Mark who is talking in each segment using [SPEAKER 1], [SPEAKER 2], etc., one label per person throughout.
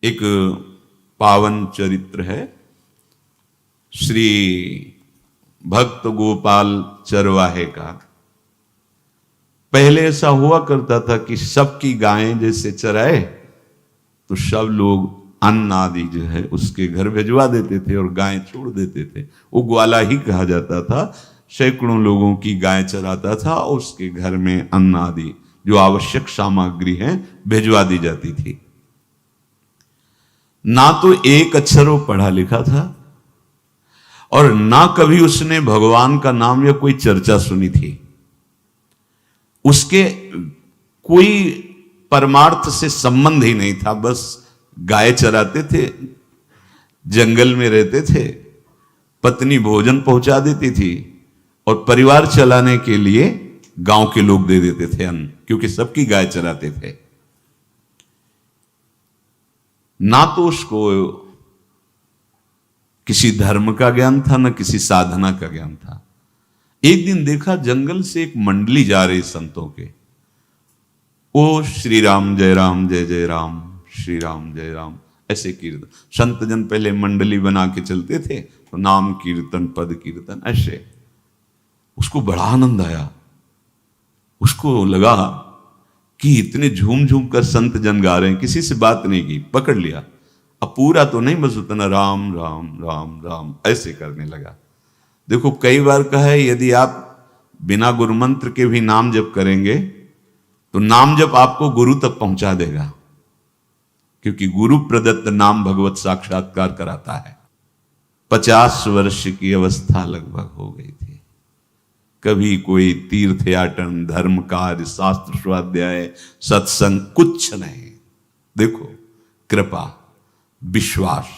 [SPEAKER 1] एक पावन चरित्र है श्री भक्त गोपाल चरवाहे का। पहले ऐसा हुआ करता था कि सबकी गायें जैसे चराए तो सब लोग अन्न आदि जो है उसके घर भिजवा देते थे और गायें छोड़ देते थे। वो ग्वाला ही कहा जाता था। सैकड़ों लोगों की गाय चराता था और उसके घर में अन्न आदि जो आवश्यक सामग्री है भिजवा दी जाती थी। ना तो एक अक्षर वो पढ़ा लिखा था और ना कभी उसने भगवान का नाम या कोई चर्चा सुनी थी। उसके कोई परमार्थ से संबंध ही नहीं था। बस गाय चराते थे, जंगल में रहते थे, पत्नी भोजन पहुंचा देती थी और परिवार चलाने के लिए गांव के लोग दे देते थे अन्न, क्योंकि सबकी गाय चराते थे। ना तो उसको किसी धर्म का ज्ञान था न किसी साधना का ज्ञान था। एक दिन देखा जंगल से एक मंडली जा रही संतों के। ओ श्री राम जय राम जय जय राम, श्री राम जय राम, ऐसे कीर्तन। संत जन पहले मंडली बना के चलते थे तो नाम कीर्तन पद कीर्तन ऐसे। उसको बड़ा आनंद आया। उसको लगा कि इतने झूम झूम कर संत जन गा रहे हैं, किसी से बात नहीं की, पकड़ लिया। अब पूरा तो नहीं, बस उतना राम राम राम राम ऐसे करने लगा। देखो कई बार कहा है यदि आप बिना गुरु मंत्र के भी नाम जप करेंगे तो नाम जप आपको गुरु तक पहुंचा देगा, क्योंकि गुरु प्रदत्त नाम भगवत साक्षात्कार कराता है। 50 वर्ष की अवस्था लगभग हो गई थी। कभी कोई तीर्थ याटन, धर्म कार्य, शास्त्र स्वाध्याय, सत्संग कुछ नहीं। देखो कृपा, विश्वास।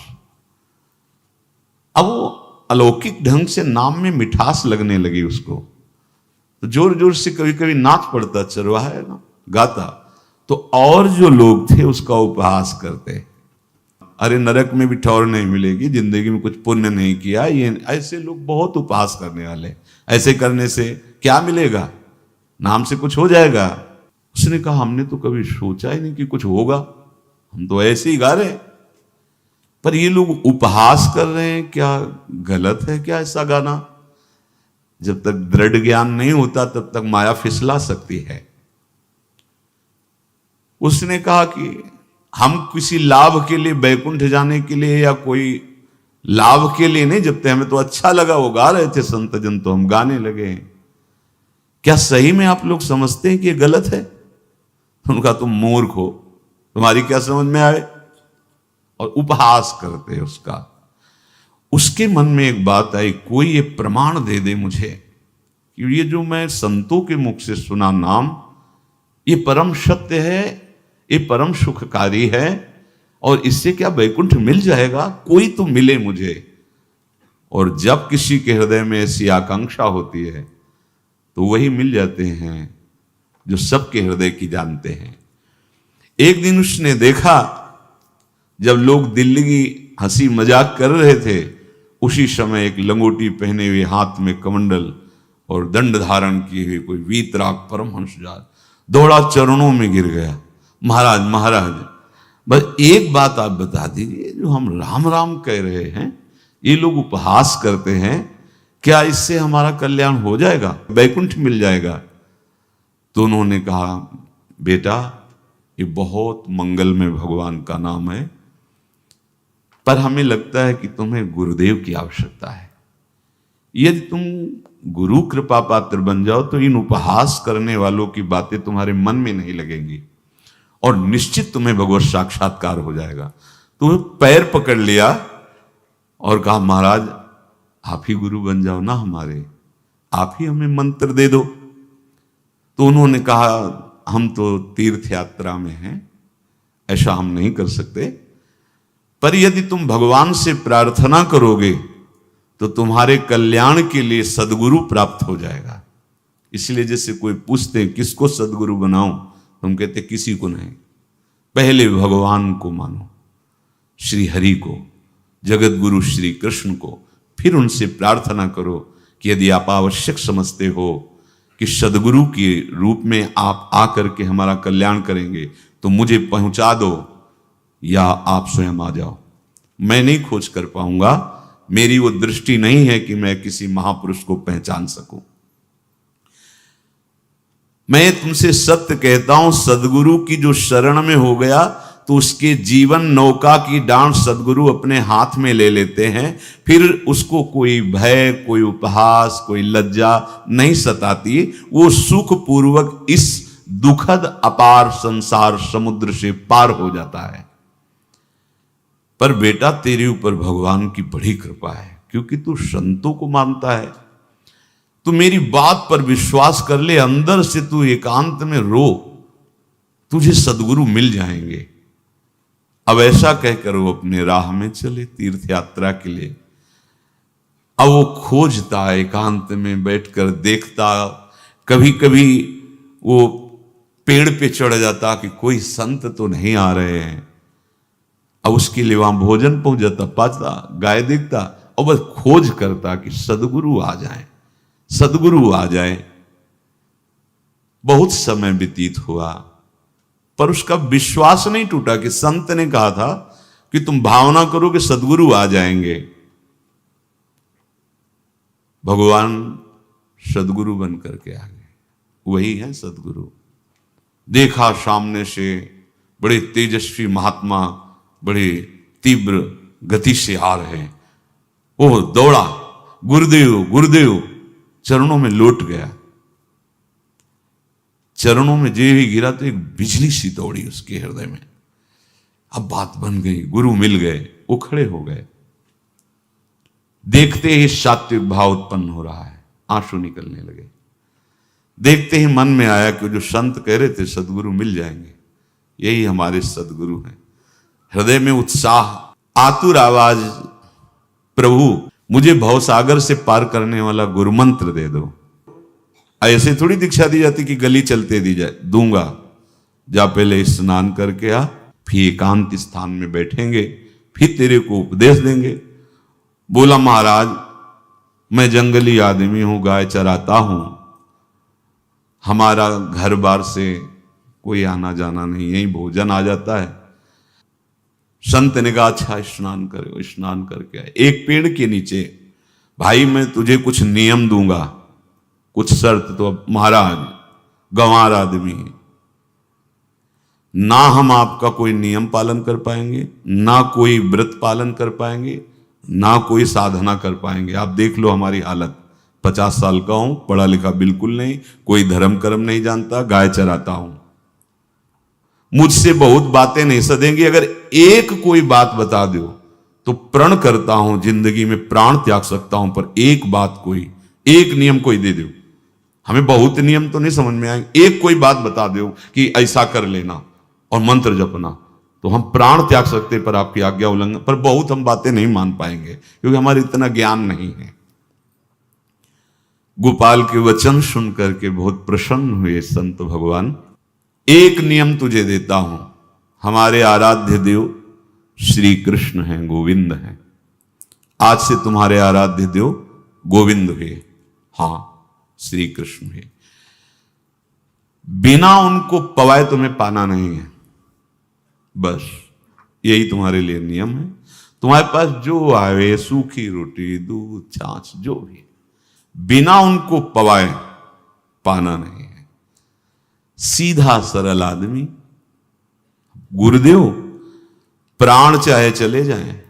[SPEAKER 1] अब वो अलौकिक ढंग से नाम में मिठास लगने लगी उसको। तो जोर जोर से कभी कभी नाच पड़ता, चरवाहा है ना, गाता। तो और जो लोग थे उसका उपहास करते, अरे नरक में भी ठौर नहीं मिलेगी, जिंदगी में कुछ पुण्य नहीं किया। ये ऐसे लोग बहुत उपहास करने वाले। ऐसे करने से क्या मिलेगा, नाम से कुछ हो जाएगा। उसने कहा हमने तो कभी सोचा ही नहीं कि कुछ होगा, हम तो ऐसे ही गा रहे हैं। पर ये लोग उपहास कर रहे हैं, क्या गलत है क्या ऐसा गाना? जब तक दृढ़ ज्ञान नहीं होता तब तक माया फिसला सकती है। उसने कहा कि हम किसी लाभ के लिए, बैकुंठ जाने के लिए या कोई लाभ के लिए नहीं जपते, हमें तो अच्छा लगा, वो गा रहे थे संत जन तो हम गाने लगे। क्या सही में आप लोग समझते हैं कि ये गलत है? उनका तुम मूर्ख हो, तुम्हारी क्या समझ में आए? और उपहास करते उसका। उसके मन में एक बात आई, कोई ये प्रमाण दे दे मुझे कि ये जो मैं संतों के मुख से सुना नाम, ये परम सत्य है, ये परम सुखकारी है और इससे क्या वैकुंठ मिल जाएगा? कोई तो मिले मुझे। और जब किसी के हृदय में ऐसी आकांक्षा होती है तो वही मिल जाते हैं जो सबके हृदय की जानते हैं। एक दिन उसने देखा जब लोग दिल्ली की हंसी मजाक कर रहे थे, उसी समय एक लंगोटी पहने हुए, हाथ में कमंडल और दंड धारण किए हुए कोई वीतराग परमहंस दौड़ा, चरणों में गिर गया। महाराज महाराज, बस एक बात आप बता दीजिए, जो हम राम राम कह रहे हैं, ये लोग उपहास करते हैं, क्या इससे हमारा कल्याण हो जाएगा, वैकुंठ मिल जाएगा? तो उन्होंने कहा बेटा ये बहुत मंगलमय भगवान का नाम है, पर हमें लगता है कि तुम्हें गुरुदेव की आवश्यकता है। यदि तुम गुरु कृपा पात्र बन जाओ तो इन उपहास करने वालों की बातें तुम्हारे मन में नहीं लगेंगी और निश्चित तुम्हें भगवत साक्षात्कार हो जाएगा। तो पैर पकड़ लिया और कहा महाराज आप ही गुरु बन जाओ ना हमारे, आप ही हमें मंत्र दे दो। तो उन्होंने कहा हम तो तीर्थ यात्रा में हैं, ऐसा हम नहीं कर सकते, पर यदि तुम भगवान से प्रार्थना करोगे तो तुम्हारे कल्याण के लिए सदगुरु प्राप्त हो जाएगा। इसलिए जैसे कोई पूछते हैं किसको सदगुरु बनाऊं, तुम कहते किसी को नहीं, पहले भगवान को मानो, श्री हरि को, जगत गुरु श्री कृष्ण को, फिर उनसे प्रार्थना करो कि यदि आप आवश्यक समझते हो कि सदगुरु के रूप में आप आकर के हमारा कल्याण करेंगे तो मुझे पहुंचा दो, या आप स्वयं आ जाओ। मैं नहीं खोज कर पाऊंगा, मेरी वो दृष्टि नहीं है कि मैं किसी महापुरुष को पहचान सकूं। मैं तुमसे सत्य कहता हूं, सदगुरु की जो शरण में हो गया तो उसके जीवन नौका की डांट सदगुरु अपने हाथ में ले लेते हैं। फिर उसको कोई भय, कोई उपहास, कोई लज्जा नहीं सताती। वो सुखपूर्वक इस दुखद अपार संसार समुद्र से पार हो जाता है। पर बेटा, तेरे ऊपर भगवान की बड़ी कृपा है, क्योंकि तू संतों को मानता है। तू मेरी बात पर विश्वास कर ले, अंदर से तू एकांत में रो, तुझे सदगुरु मिल जाएंगे। अब ऐसा कहकर वो अपने राह में चले तीर्थ यात्रा के लिए। अब वो खोजता, एकांत में बैठकर देखता, कभी कभी वो पेड़ पे चढ़ जाता कि कोई संत तो नहीं आ रहे हैं। अब उसके लिए वहां भोजन पहुंच जाता, पाता, गाय देखता और बस खोज करता कि सदगुरु आ जाए, सदगुरु आ जाए। बहुत समय व्यतीत हुआ, पर उसका विश्वास नहीं टूटा कि संत ने कहा था कि तुम भावना करो कि सदगुरु आ जाएंगे। भगवान सदगुरु बन करके आ गए। वही है सदगुरु। देखा सामने से बड़े तेजस्वी महात्मा बड़े तीव्र गति से आ रहे हैं। वो दौड़ा, गुरुदेव गुरुदेव, चरणों में लौट गया। चरणों में जे ही गिरा तो एक बिजली सी दौड़ी उसके हृदय में। अब बात बन गई, गुरु मिल गए। वो खड़े हो गए। देखते ही सात्विक भाव उत्पन्न हो रहा है, आंसू निकलने लगे। देखते ही मन में आया कि जो संत कह रहे थे सदगुरु मिल जाएंगे, यही हमारे सदगुरु हैं। हृदय में उत्साह, आतुर आवाज, प्रभु मुझे भवसागर से पार करने वाला गुरु मंत्र दे दो। ऐसे थोड़ी दीक्षा दी जाती कि गली चलते दी जाए। दूंगा, जा पहले स्नान करके आ, फिर एकांत स्थान में बैठेंगे, फिर तेरे को उपदेश देंगे। बोला, महाराज मैं जंगली आदमी हूं, गाय चराता हूं, हमारा घर बार से कोई आना जाना नहीं, यही भोजन आ जाता है। संत ने कहा, अच्छा स्नान करो। स्नान करके आए। एक पेड़ के नीचे, भाई मैं तुझे कुछ नियम दूंगा, कुछ शर्त। तो अब महाराज गंवार आदमी है, ना हम आपका कोई नियम पालन कर पाएंगे, ना कोई व्रत पालन कर पाएंगे, ना कोई साधना कर पाएंगे। आप देख लो हमारी हालत। 50 साल का हूं, पढ़ा लिखा बिल्कुल नहीं, कोई धर्म कर्म नहीं जानता, गाय चराता हूं। मुझसे बहुत बातें नहीं सदेंगी। अगर एक कोई बात बता दो तो प्रण करता हूं जिंदगी में प्राण त्याग सकता हूं, पर एक बात, कोई एक नियम कोई दे दो। हमें बहुत नियम तो नहीं समझ में आएंगे, एक कोई बात बता दो कि ऐसा कर लेना और मंत्र जपना, तो हम प्राण त्याग सकते, पर आपकी आज्ञा उल्लंघन, पर बहुत हम बातें नहीं मान पाएंगे क्योंकि हमारे इतना ज्ञान नहीं है। गोपाल के वचन सुन करके बहुत प्रसन्न हुए संत भगवान। एक नियम तुझे देता हूं, हमारे आराध्य देव श्री कृष्ण हैं, गोविंद हैं। आज से तुम्हारे आराध्य देव गोविंद हुए, हां श्री कृष्ण हुए। बिना उनको पवाए तुम्हें पाना नहीं है, बस यही तुम्हारे लिए नियम है। तुम्हारे पास जो आवे, सूखी रोटी, दूध, छाछ, जो भी, बिना उनको पवाए पाना नहीं है। सीधा सरल आदमी। गुरुदेव प्राण चाहे चले जाएं,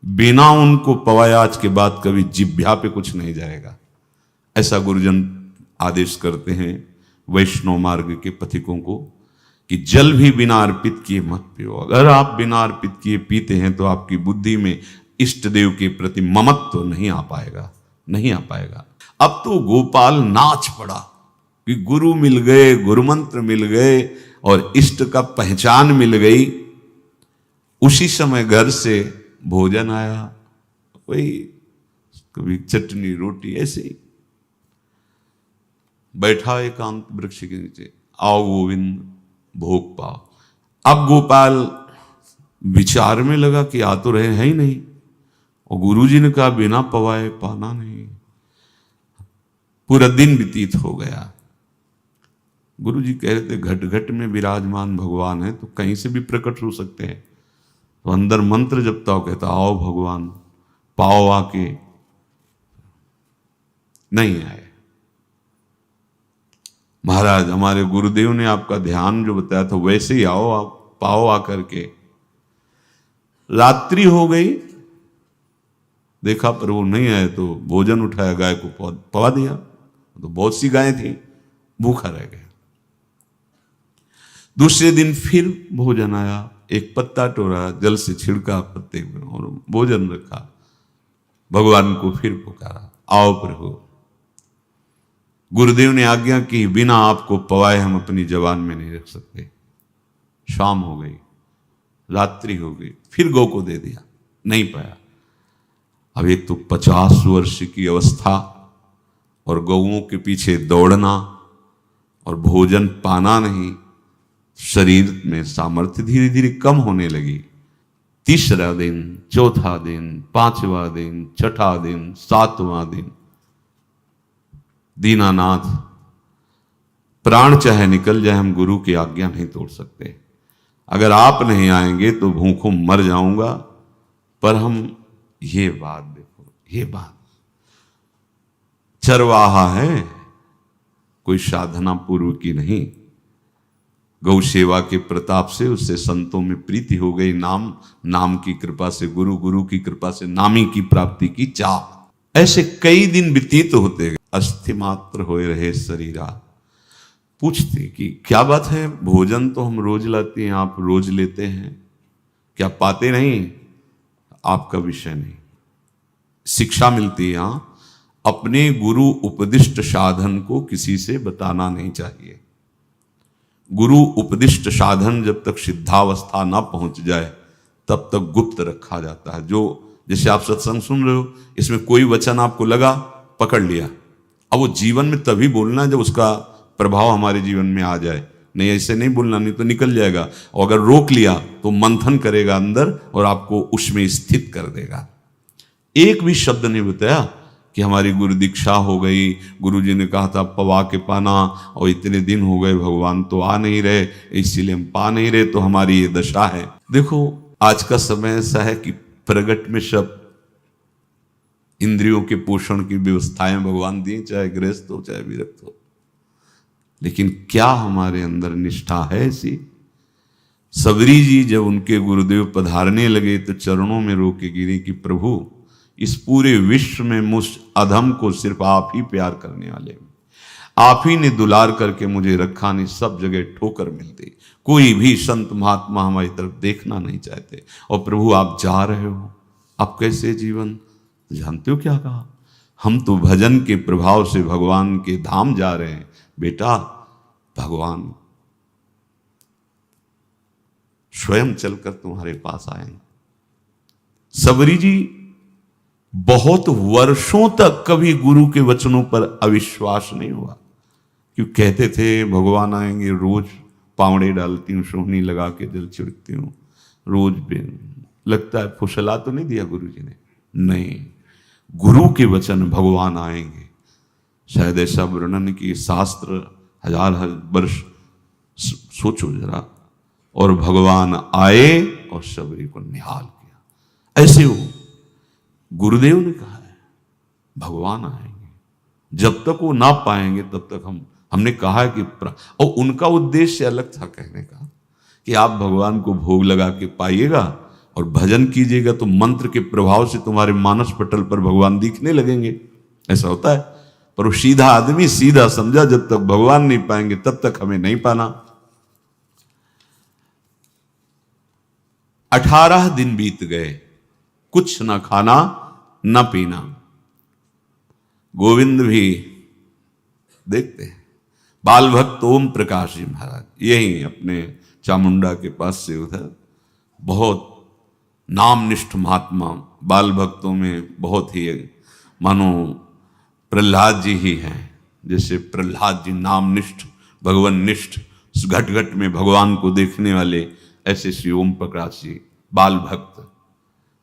[SPEAKER 1] बिना उनको पवाए आज के बाद कभी जिह्वा पे कुछ नहीं जाएगा। ऐसा गुरुजन आदेश करते हैं वैष्णव मार्ग के पथिकों को कि जल भी बिना अर्पित किए मत पियो। अगर आप बिना अर्पित किए पीते हैं तो आपकी बुद्धि में इष्ट देव के प्रति ममत्व तो नहीं आ पाएगा, नहीं आ पाएगा। अब तो गोपाल नाच पड़ा कि गुरु मिल गए, गुरु मंत्र मिल गए और इष्ट का पहचान मिल गई। उसी समय घर से भोजन आया, वही कभी चटनी रोटी, ऐसे ही बैठा एकांत वृक्ष के नीचे, आओ गोविंद भोग पाओ। अब गोपाल विचार में लगा कि आ तो रहे हैं ही नहीं, और गुरुजी ने कहा बिना पवाए पाना नहीं। पूरा दिन व्यतीत हो गया। गुरुजी कह रहे थे घट घट में विराजमान भगवान है तो कहीं से भी प्रकट हो सकते हैं, तो अंदर मंत्र जपता हो, कहता आओ भगवान, पाओ आके, नहीं आए। महाराज हमारे गुरुदेव ने आपका ध्यान जो बताया था वैसे ही आओ, आप पाओ आकर के। रात्रि हो गई, देखा पर वो नहीं आए तो भोजन उठाया, गाय को पवा दिया, तो बहुत सी गायें थी, भूखा रह गया। दूसरे दिन फिर भोजन आया, एक पत्ता टोरा, जल से छिड़का पत्ते में और भोजन रखा, भगवान को फिर पुकारा, आओ प्रभु। गुरुदेव ने आज्ञा की, बिना आपको पवाए हम अपनी जबान में नहीं रख सकते। शाम हो गई, रात्रि हो गई, फिर गौ को दे दिया, नहीं पाया। अब एक तो 50 वर्ष की अवस्था और गौओं के पीछे दौड़ना और भोजन पाना नहीं, शरीर में सामर्थ्य धीरे धीरे कम होने लगी। तीसरा दिन, चौथा दिन, पांचवा दिन, छठा दिन, सातवां दिन, दीनानाथ प्राण चाहे निकल जाए, हम गुरु की आज्ञा नहीं तोड़ सकते। अगर आप नहीं आएंगे तो भूखों मर जाऊंगा। पर हम ये बात देखो, ये बात चरवाहा है, कोई साधना पूर्व की नहीं। गौ सेवा के प्रताप से उससे संतों में प्रीति हो गई, नाम की कृपा से, गुरु की कृपा से नामी की प्राप्ति की चाह। ऐसे कई दिन व्यतीत होते गए, अस्थि मात्र होए रहे शरीरा। पूछते कि क्या बात है, भोजन तो हम रोज लाते हैं, आप रोज लेते हैं, क्या पाते नहीं? आपका विषय नहीं। शिक्षा मिलती है, अपने गुरु उपदिष्ट साधन को किसी से बताना नहीं चाहिए। गुरु उपदिष्ट साधन जब तक सिद्धावस्था ना पहुंच जाए तब तक गुप्त रखा जाता है। जो जैसे आप सत्संग सुन रहे हो, इसमें कोई वचन आपको लगा, पकड़ लिया, अब वो जीवन में तभी बोलना जब उसका प्रभाव हमारे जीवन में आ जाए। नहीं ऐसे नहीं बोलना, नहीं तो निकल जाएगा। और अगर रोक लिया तो मंथन करेगा अंदर और आपको उसमें स्थित कर देगा। एक भी शब्द नहीं बताया कि हमारी गुरु दीक्षा हो गई, गुरुजी ने कहा था पवा के पाना, और इतने दिन हो गए भगवान तो आ नहीं रहे, इसीलिए हम पा नहीं रहे, तो हमारी ये दशा है। देखो आज का समय ऐसा है कि प्रगट में सब इंद्रियों के पोषण की व्यवस्थाएं भगवान दी, चाहे गृहस्थ हो चाहे विरक्त हो, लेकिन क्या हमारे अंदर निष्ठा है ऐसी? सबरी जी जब उनके गुरुदेव पधारने लगे तो चरणों में रो के गिरी कि प्रभु, इस पूरे विश्व में मुझ अधम को सिर्फ आप ही प्यार करने वाले, आप ही ने दुलार करके मुझे रखा, नहीं सब जगह ठोकर मिलती, कोई भी संत महात्मा हमारी तरफ देखना नहीं चाहते, और प्रभु आप जा रहे हो, आप कैसे जीवन? जानते हो क्या कहा? हम तो भजन के प्रभाव से भगवान के धाम जा रहे हैं। बेटा, भगवान स्वयं चलकर तुम्हारे पास आएंगे। सबरी जी बहुत वर्षों तक कभी गुरु के वचनों पर अविश्वास नहीं हुआ, क्यों कहते थे भगवान आएंगे, रोज पावड़े डालती हूँ, सोहनी लगा के जल छिड़कती हूँ, रोज लगता है फुसला तो नहीं दिया गुरु जी ने? नहीं, गुरु के वचन भगवान आएंगे। शायद ऐसा वर्णन की शास्त्र हजार वर्ष सोचो जरा, और भगवान आए और सबरी को निहाल किया। ऐसे हो गुरुदेव ने कहा है भगवान आएंगे, जब तक वो ना पाएंगे तब तक हमने कहा है कि और उनका उद्देश्य अलग था कहने का कि आप भगवान को भोग लगा के पाइएगा और भजन कीजिएगा तो मंत्र के प्रभाव से तुम्हारे मानस पटल पर भगवान दिखने लगेंगे। ऐसा होता है, पर वो सीधा आदमी सीधा समझा, जब तक भगवान नहीं पाएंगे तब तक हमें नहीं पाना। 18 दिन बीत गए, कुछ ना खाना न पीना। गोविंद भी देखते हैं, बाल भक्त ओम प्रकाश जी महाराज यही अपने चामुंडा के पास से उधर, बहुत नामनिष्ठ महात्मा, बाल भक्तों में बहुत ही मानो प्रहलाद जी ही हैं। जैसे प्रहलाद जी नामनिष्ठ, भगवान निष्ठ, घट घट में भगवान को देखने वाले, ऐसे श्री ओम प्रकाश जी बाल भक्त।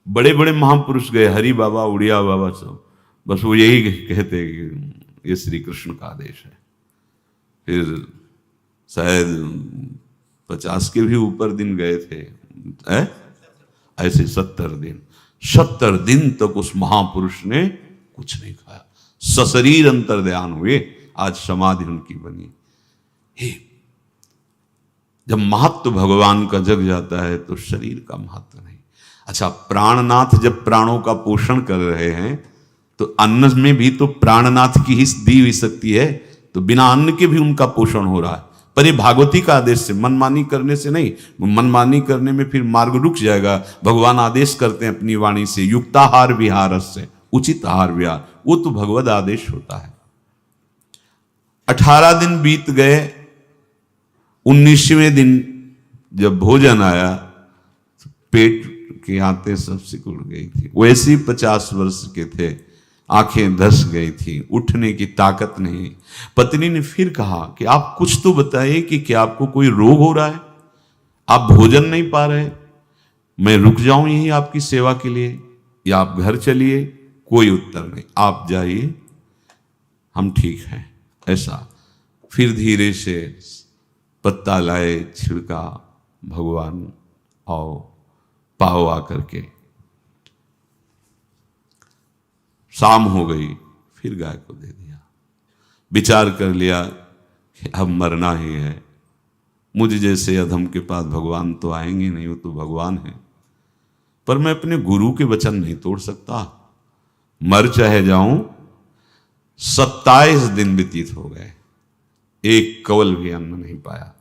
[SPEAKER 1] बड़े बड़े महापुरुष गए, हरि बाबा, उड़िया बाबा, सब बस वो यही कहते कि ये श्री कृष्ण का आदेश है। फिर शायद 50 के भी ऊपर दिन गए थे, ऐसे 70 दिन तक उस महापुरुष ने कुछ नहीं खाया, सशरीर अंतर्ध्यान हुए। आज समाधि उनकी बनी। हे, जब महत्व भगवान का जग जाता है तो शरीर का महत्व नहीं। अच्छा, प्राणनाथ जब प्राणों का पोषण कर रहे हैं तो अन्न में भी तो प्राणनाथ की ही दी हुई शक्ति है, तो बिना अन्न के भी उनका पोषण हो रहा है। पर ये भागवती का आदेश से, मनमानी करने से नहीं। मनमानी करने में फिर मार्ग रुक जाएगा। भगवान आदेश करते हैं अपनी वाणी से, युक्ताहार विहार से, उचित आहार विहार, वो तो भगवद आदेश होता है। 18 दिन बीत गए, 19वें दिन जब भोजन आया तो पेट के आते सब सिकुड़ गई थी। वैसे ही 50 वर्ष के थे, आंखें धस गई थी, उठने की ताकत नहीं। पत्नी ने फिर कहा कि आप कुछ तो बताइए कि क्या आपको कोई रोग हो रहा है, आप भोजन नहीं पा रहे, मैं रुक जाऊं यही आपकी सेवा के लिए, या आप घर चलिए। कोई उत्तर नहीं, आप जाइए, हम ठीक हैं। ऐसा फिर धीरे से पत्ता लाए, छिड़का, भगवान आओ, पाओ आकर के। शाम हो गई, फिर गाय को दे दिया। विचार कर लिया कि अब मरना ही है, मुझ जैसे अधम के पास भगवान तो आएंगे नहीं, वो तो भगवान है, पर मैं अपने गुरु के वचन नहीं तोड़ सकता, मर चाहे जाऊं। 27 दिन व्यतीत हो गए, एक कवल भी अन्न नहीं पाया।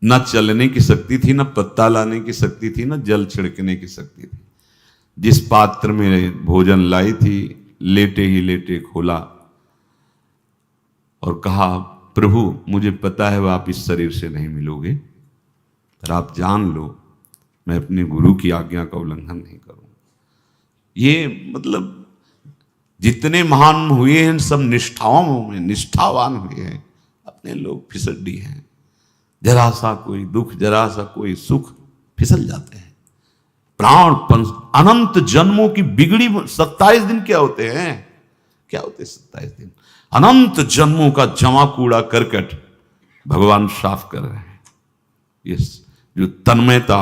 [SPEAKER 1] न चलने की शक्ति थी, न पत्ता लाने की शक्ति थी, न जल छिड़कने की शक्ति थी। जिस पात्र में भोजन लाई थी, लेटे ही लेटे खोला और कहा, प्रभु मुझे पता है वह आप इस शरीर से नहीं मिलोगे, पर आप जान लो मैं अपने गुरु की आज्ञा का उल्लंघन नहीं करूंगा। ये मतलब जितने महान हुए हैं सब निष्ठाओं में निष्ठावान हुए हैं, अपने लोग फिसड्डी हैं। जरा सा कोई दुख, जरा सा कोई सुख, फिसल जाते हैं। प्राण अनंत जन्मों की बिगड़ी 27 दिन क्या होते हैं, क्या होते 27 दिन? अनंत जन्मों का जमा कूड़ा करकट भगवान साफ कर रहे हैं। ये जो तन्मयता,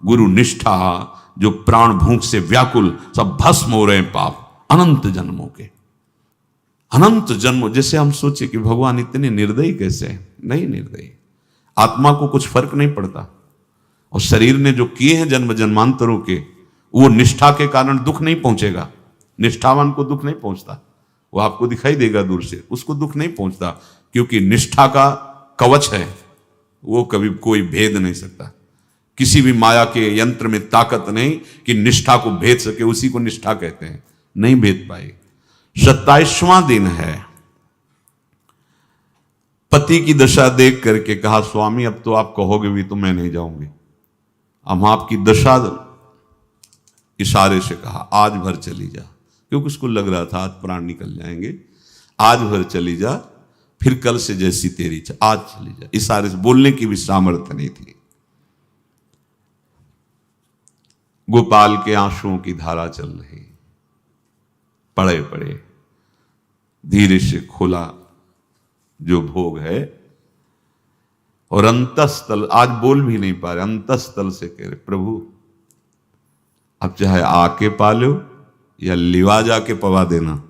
[SPEAKER 1] गुरु निष्ठा, जो प्राण भूख से व्याकुल, सब भस्म हो रहे हैं पाप अनंत जन्मों के। अनंत जन्मों, जैसे हम सोचे कि भगवान इतने निर्दयी कैसे हैं? नहीं निर्दयी, आत्मा को कुछ फर्क नहीं पड़ता। और शरीर ने जो किए हैं जन्म जन्मांतरों के, वो निष्ठा के कारण दुख नहीं पहुंचेगा। निष्ठावान को दुख नहीं पहुंचता, वो आपको दिखाई देगा दूर से, उसको दुख नहीं पहुंचता, क्योंकि निष्ठा का कवच है, वो कभी कोई भेद नहीं सकता। किसी भी माया के यंत्र में ताकत नहीं कि निष्ठा को भेद सके, उसी को निष्ठा कहते हैं, नहीं भेद पाई। 27वां दिन है। पति की दशा देख करके कहा, स्वामी अब तो आप कहोगे भी तो मैं नहीं जाऊंगी। हम आपकी दशा, इशारे से कहा, आज भर चली जा, क्योंकि उसको लग रहा था आज प्राण निकल जाएंगे। आज भर चली जा, फिर कल से जैसी तेरी आज चली जा। इशारे से, बोलने की भी सामर्थ्य नहीं थी। गोपाल के आंसुओं की धारा चल रही, पड़े पड़े धीरे से खोला जो भोग है, और अंतस्थल, आज बोल भी नहीं पा रहे, अंतस्थल से कह रहे, प्रभु अब चाहे आके पालो या लिवा जाके पवा देना,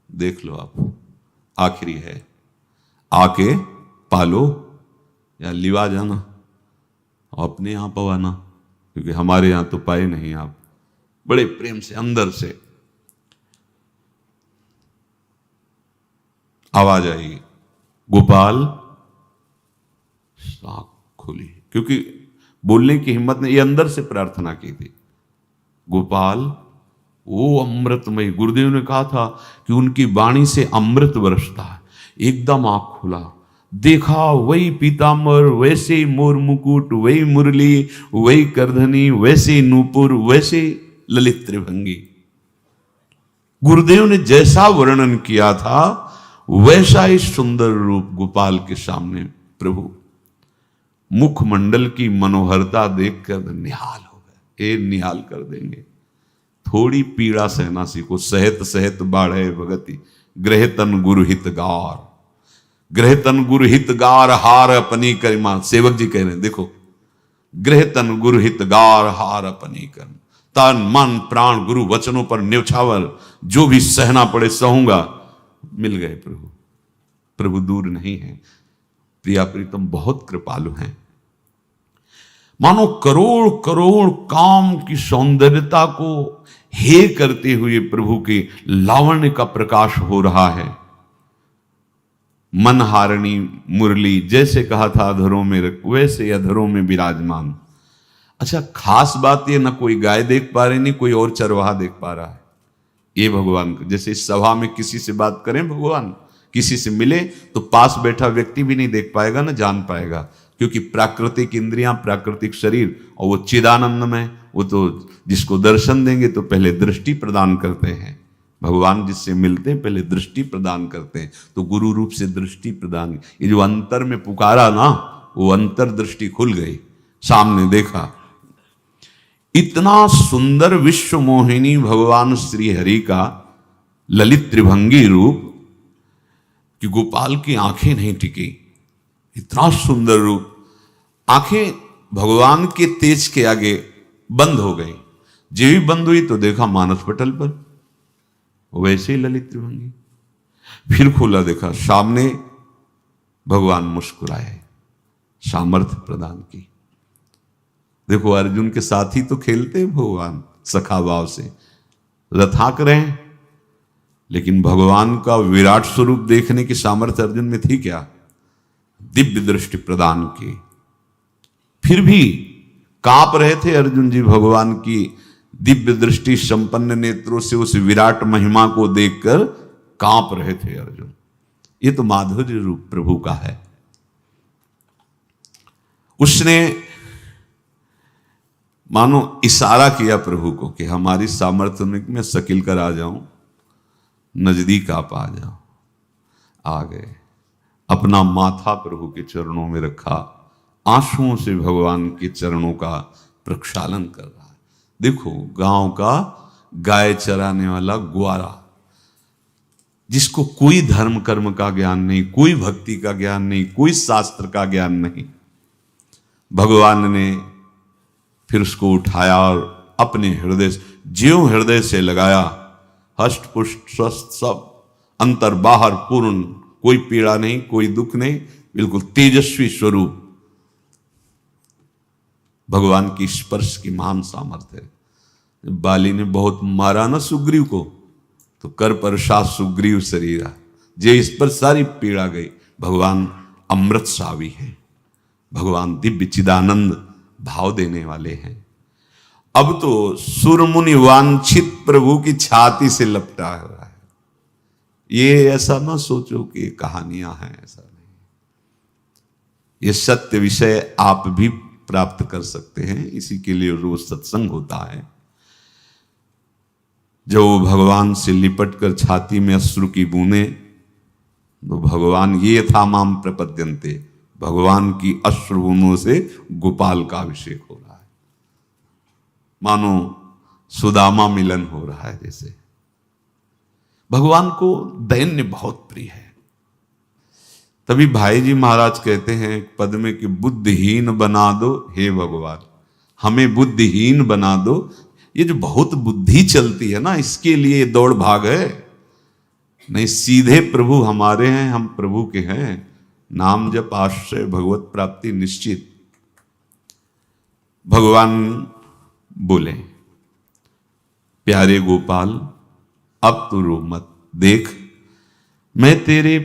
[SPEAKER 1] देख लो आप, आखिरी है, आके पालो या लिवा जाना और अपने यहां पवाना, क्योंकि हमारे यहां तो पाए नहीं आप। बड़े प्रेम से अंदर से आवाज आई, गोपाल। आंख खुली, क्योंकि बोलने की हिम्मत ने, ये अंदर से प्रार्थना की थी, गोपाल वो अमृतमय। गुरुदेव ने कहा था कि उनकी वाणी से अमृत बरसता है। एकदम आंख खुला, देखा वही पीतांबर, वैसे ही मोर मुकुट, वही मुरली, वही करधनी, वैसे ही नूपुर, वैसे ललित त्रिभंगी। गुरुदेव ने जैसा वर्णन किया था वैसा ही सुंदर रूप गोपाल के सामने। प्रभु मुखमंडल की मनोहरता देखकर निहाल हो गए। ये निहाल कर देंगे, थोड़ी पीड़ा सहना सीखो। सहत सहत बाढ़े भगति, ग्रह तन गुरु हित गार, ग्रह तन गुरु हित गार, हार अपनी करिमा। सेवक जी कह रहे हैं, देखो गृह तन गुरु हित गार हार अपनी कर, तन मन प्राण गुरु वचनों पर न्यौछावर, जो भी सहना पड़े सहूंगा। मिल गए प्रभु। प्रभु दूर नहीं है। प्रिया प्रीतम बहुत कृपालु हैं। मानो करोड़ करोड़ काम की सौंदर्यता को हे करते हुए प्रभु के लावण्य का प्रकाश हो रहा है। मनहारिणी मुरली, जैसे कहा था अधरों में रख, वैसे अधरों में विराजमान। अच्छा, खास बात ये, ना कोई गाय देख पा रहे, नहीं कोई और चरवाहा देख पा रहा है। ये भगवान को, जैसे इस सभा में किसी से बात करें भगवान, किसी से मिले तो पास बैठा व्यक्ति भी नहीं देख पाएगा, ना जान पाएगा, क्योंकि प्राकृतिक इंद्रियां, प्राकृतिक शरीर, और वो चिदानंद में, वो तो जिसको दर्शन देंगे तो पहले दृष्टि प्रदान करते हैं। भगवान जिससे मिलते हैं पहले दृष्टि प्रदान करते हैं, तो गुरु रूप से दृष्टि प्रदान। ये जो अंतर में पुकारा ना, वो अंतर दृष्टि खुल गई, सामने देखा। इतना सुंदर विश्व मोहिनी भगवान श्री हरि का ललित त्रिभंगी रूप कि गोपाल की आंखें नहीं टिकी। इतना सुंदर रूप, आंखें भगवान के तेज के आगे बंद हो गई। जो भी बंद हुई तो देखा मानस पटल पर वैसे ही ललित त्रिभंगी। फिर खोला, देखा सामने भगवान मुस्कुराए, सामर्थ्य प्रदान की। देखो अर्जुन के साथ ही तो खेलते हैं भगवान सखा भाव से, रथाक रहे हैं, लेकिन भगवान का विराट स्वरूप देखने की सामर्थ्य अर्जुन में थी क्या? दिव्य दृष्टि प्रदान की। फिर भी कांप रहे थे अर्जुन जी भगवान की दिव्य दृष्टि संपन्न नेत्रों से उस विराट महिमा को देखकर कांप रहे थे अर्जुन। ये तो माधुर्य रूप प्रभु का है। उसने मानो इशारा किया प्रभु को कि हमारी सामर्थ्य में सकिल कर आ जाऊं, नजदीक आप आ जाओ। आ गए, अपना माथा प्रभु के चरणों में रखा, आंसुओं से भगवान के चरणों का प्रक्षालन कर रहा है। देखो गांव का गाय चराने वाला ग्वारा, जिसको कोई धर्म कर्म का ज्ञान नहीं, कोई भक्ति का ज्ञान नहीं, कोई शास्त्र का ज्ञान नहीं, भगवान ने फिर उसको उठाया और अपने हृदय, ज्यों हृदय से लगाया, हष्ट पुष्ट स्वस्थ सब, अंतर बाहर पूर्ण, कोई पीड़ा नहीं, कोई दुख नहीं, बिल्कुल तेजस्वी स्वरूप। भगवान की स्पर्श की महान सामर्थ्य है। बाली ने बहुत मारा ना सुग्रीव को, तो कर पर शाह सुग्रीव शरीरा, जे इस पर सारी पीड़ा गई। भगवान अमृत सावी है, भगवान दिव्य चिदानंद भाव देने वाले हैं। अब तो सुरमुनि वांछित प्रभु की छाती से लपटा हुआ है। ये ऐसा ना सोचो कि कहानियां हैं, ऐसा नहीं। ये सत्य विषय आप भी प्राप्त कर सकते हैं, इसी के लिए रोज सत्संग होता है। जब वो भगवान से लिपट कर छाती में अश्रु की बूंदे, तो भगवान ये था माम प्रपद्यन्ते, भगवान की अश्रु बूंदों से गोपाल का अभिषेक हो रहा है। मानो सुदामा मिलन हो रहा है जैसे। भगवान को दैन्य बहुत प्रिय है। तभी भाई जी महाराज कहते हैं एक पद में कि बुद्धिहीन बना दो हे भगवान, हमें बुद्धिहीन बना दो। ये जो बहुत बुद्धि चलती है ना, इसके लिए दौड़ भाग है। नहीं, सीधे प्रभु हमारे हैं, हम प्रभु के हैं। नाम जप आश्रय भगवत प्राप्ति निश्चित। भगवान बोले, प्यारे गोपाल अब तो रो मत, देख मैं तेरे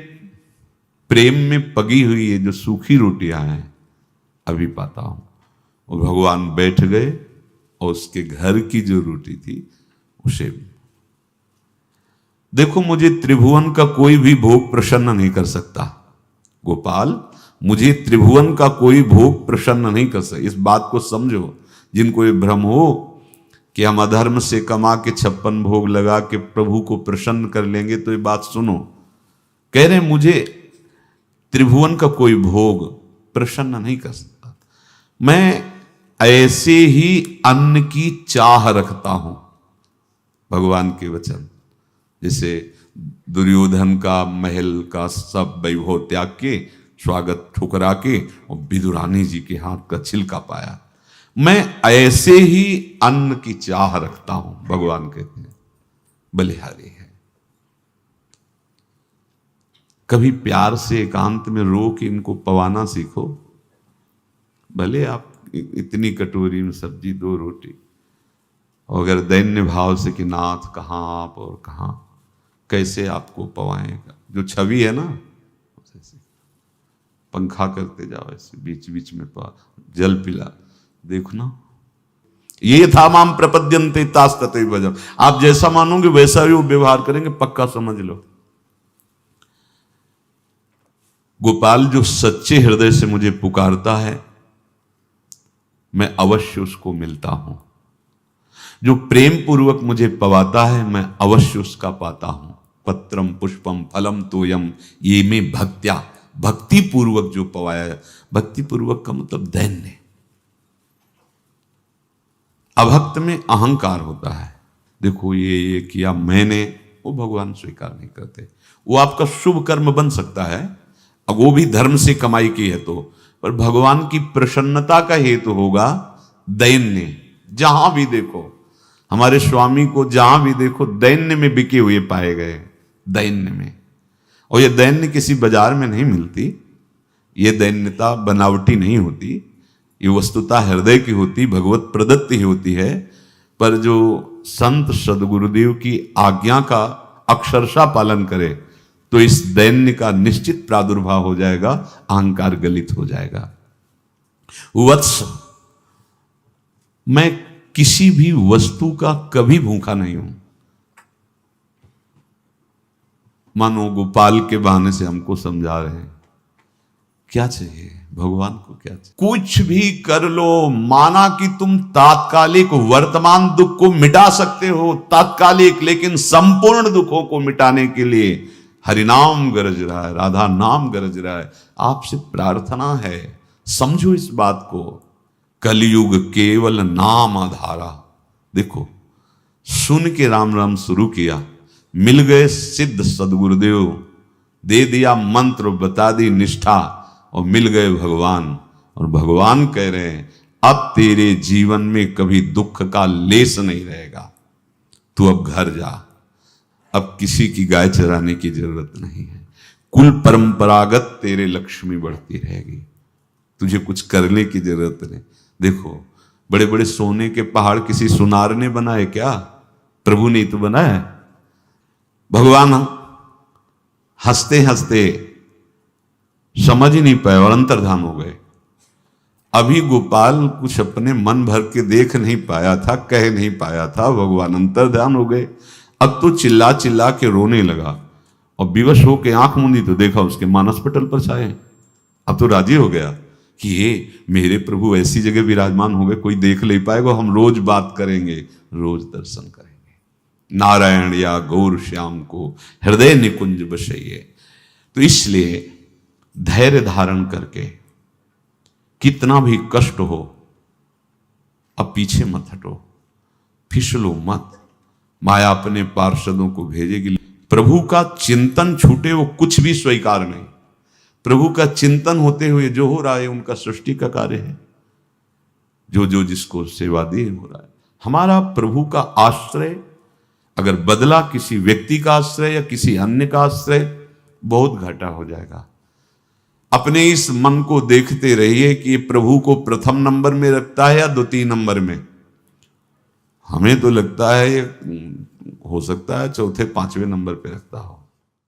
[SPEAKER 1] प्रेम में पगी हुई ये जो सूखी रोटियां हैं अभी पाता हूं। और भगवान बैठ गए और उसके घर की जो रोटी थी उसे, देखो मुझे त्रिभुवन का कोई भी भोग प्रसन्न नहीं कर सकता गोपाल, मुझे त्रिभुवन का कोई भोग प्रसन्न नहीं कर सकता। इस बात को समझो। जिनको ये भ्रम हो कि हम अधर्म से कमा के 56 भोग लगा के प्रभु को प्रसन्न कर लेंगे, तो ये बात सुनो। कह रहे मुझे त्रिभुवन का कोई भोग प्रसन्न नहीं कर सकता, मैं ऐसे ही अन्न की चाह रखता हूं। भगवान के वचन, जैसे दुर्योधन का महल का सब वैभव त्याग के, स्वागत ठुकरा के और विदुरानी जी के हाथ का छिलका पाया, मैं ऐसे ही अन्न की चाह रखता हूं, भगवान कहते हैं, बलिहारी है। कभी प्यार से एकांत में रो के इनको पवाना सीखो। भले आप इतनी कटोरी में सब्जी, 2 रोटी, और अगर दैन्य भाव से कि नाथ कहाँ आप और कहाँ, कैसे आपको पवाएगा, जो छवि है ना, पंखा करते जाओ ऐसे बीच बीच में जल पिला, देखो ना, ये था माम प्रपद्यन्ते तास्तते भजम। आप जैसा मानोगे वैसा ही वो व्यवहार करेंगे, पक्का समझ लो। गोपाल जो सच्चे हृदय से मुझे पुकारता है, मैं अवश्य उसको मिलता हूं। जो प्रेम पूर्वक मुझे पवाता है, मैं अवश्य उसका पाता हूं। पत्रम पुष्पम फलम तोयम ये में भक्त्या, भक्ति पूर्वक जो पवाया। भक्ति पूर्वक का मतलब दैन्य। अभक्त में अहंकार होता है, देखो ये किया मैंने, वो भगवान स्वीकार नहीं करते। वो आपका शुभ कर्म बन सकता है, अब वो भी धर्म से कमाई की है तो, पर भगवान की प्रसन्नता का हेतु होगा दैन्य। जहां भी देखो हमारे स्वामी को, जहां भी देखो दैन्य में बिके हुए पाए गए, दैन्य में। और ये दैन्य किसी बाजार में नहीं मिलती, ये दैन्यता बनावटी नहीं होती, ये वस्तुता हृदय की होती, भगवत प्रदत्त ही होती है। पर जो संत सदगुरुदेव की आज्ञा का अक्षरशः पालन करे तो इस दैन्य का निश्चित प्रादुर्भाव हो जाएगा, अहंकार गलित हो जाएगा। वत्स, मैं किसी भी वस्तु का कभी भूखा नहीं हूं। मानो गोपाल के बहाने से हमको समझा रहे हैं, क्या चाहिए भगवान को, क्या चाहिए? कुछ भी कर लो, माना कि तुम तात्कालिक वर्तमान दुख को मिटा सकते हो, तात्कालिक, लेकिन संपूर्ण दुखों को मिटाने के लिए हरिनाम गरज रहा है, राधा नाम गरज रहा है। आपसे प्रार्थना है, समझो इस बात को। कलयुग केवल नाम आधारा। देखो, सुन के राम राम शुरू किया, मिल गए सिद्ध सदगुरुदेव, दे दिया मंत्र, बता दी निष्ठा, और मिल गए भगवान। और भगवान कह रहे हैं, अब तेरे जीवन में कभी दुख का लेस नहीं रहेगा, तू अब घर जा, अब किसी की गाय चराने की जरूरत नहीं है, कुल परंपरागत तेरे लक्ष्मी बढ़ती रहेगी, तुझे कुछ करने की जरूरत नहीं। देखो, बड़े बड़े सोने के पहाड़ किसी सुनार ने बनाए क्या? प्रभु ने तो बनाया। भगवान हंसते हंसते समझ ही नहीं पाए और अंतर्धान हो गए। अभी गोपाल कुछ अपने मन भर के देख नहीं पाया था, कह नहीं पाया था, भगवान अंतर्धान हो गए। अब तो चिल्ला चिल्ला के रोने लगा और विवश होके आंख मूंदी तो देखा उसके मानस पटल पर छाए। अब तो राजी हो गया कि ये मेरे प्रभु ऐसी जगह विराजमान हो गए, कोई देख नहीं पाएगा, हम रोज बात करेंगे, रोज दर्शन करेंगे। नारायण या गौर श्याम को हृदय निकुंज बसइए। तो इसलिए धैर्य धारण करके, कितना भी कष्ट हो, अब पीछे मत हटो, फिसलो मत। माया अपने पार्षदों को भेजेगी। प्रभु का चिंतन छूटे वो कुछ भी स्वीकार नहीं। प्रभु का चिंतन होते हुए जो हो रहा है उनका सृष्टि का कार्य है, जो जो जिसको सेवा दी हो रहा है। हमारा प्रभु का आश्रय अगर बदला किसी व्यक्ति का आश्रय या किसी अन्य का आश्रय, बहुत घाटा हो जाएगा। अपने इस मन को देखते रहिए कि ये प्रभु को प्रथम नंबर में रखता है या द्वितीय नंबर में। हमें तो लगता है ये हो सकता है चौथे पांचवें नंबर पे रखता हो।